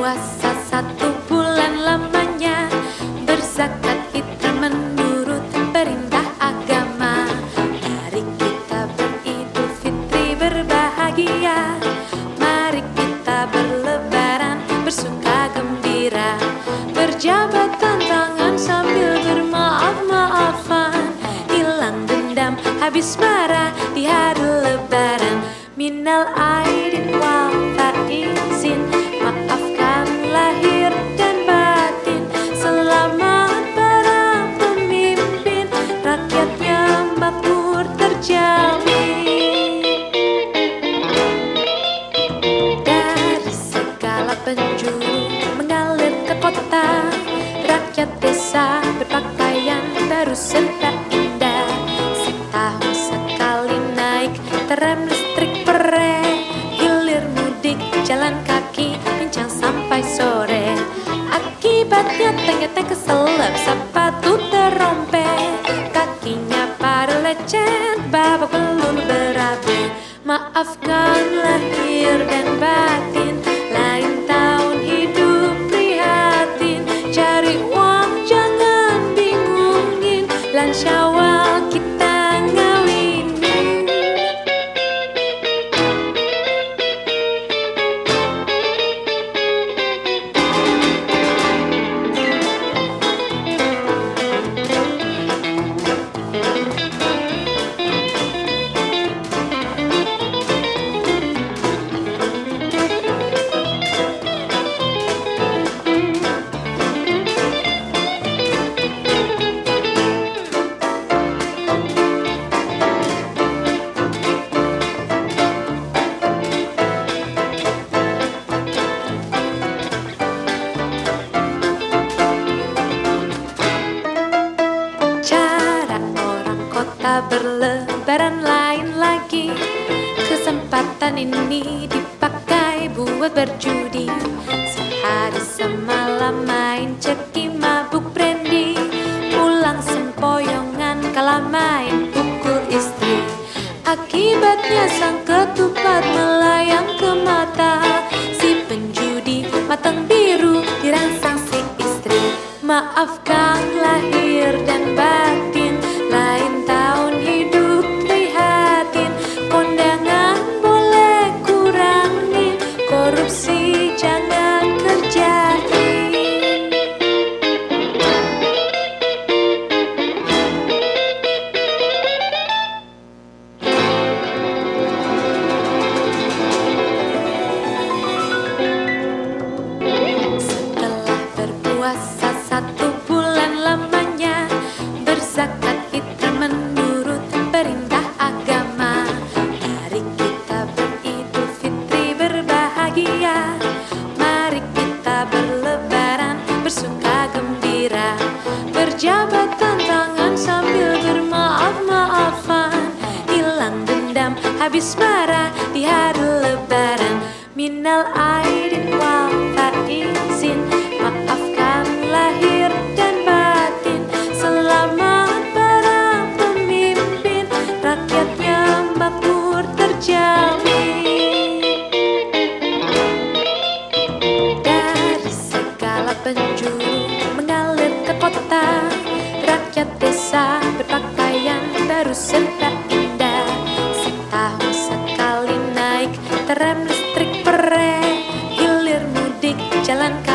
berpuasa 1 bulan lamanya, berzakat fitrah menurut perintah agama. Mari kita beridul fitri berbahagia, mari kita berlebaran bersuka gembira, berjabatan tangan sambil bermaaf-maafan, hilang dendam habis marah di hari lebaran. Minal aidin wal faizin, maafkan lahir dan batin. Selamat para pemimpin, rakyatnya makmur terjamin. Dari segala penjuru mengalir ke kota, rakyat desa berpakaian baru serta indah. Setahun sekali naik tram listrik pere, hilir mudik jalan kaki pincang sampai sore. Akibatnya ternyata keselap sepatu terompet, kakinya pada lecet babak belur berabe. Maafkan lahir dan batin, lain tahun hidup prihatin. Cari uang jangan bingungin, lan Syawal kita ngawinin. Berlebaran lain lagi, kesempatan ini dipakai buat berjudi. Sehari semalam main ceki mabuk brandy, pulang sempoyongan kalah main pukul istri. Akibatnya sang ketupat melayang ke mata, si penjudi matang biru dirangsang si istri. Maafkan lahir dan batin, lain tahun hidup prihatin. Kondangan boleh kurangin, korupsi jangan kerjain. Setelah berpuasa 1 bulan lamanya, berzakat fitrah menurut perintah agama. Mari kita beridul fitri berbahagia, mari kita berlebaran bersuka gembira, berjabatan tangan sambil bermaaf-maafan, hilang dendam habis marah di hari lebaran. Minal aidin wal faizin, maafkan lahir dan batin. Selamat para pemimpin, rakyatnya makmur terjamin. Dari segala penjuru mengalir ke kota, rakyat desa berpakaian baru serta indah. Setahun sekali naik tram listrik pere, hilir mudik jalan kaki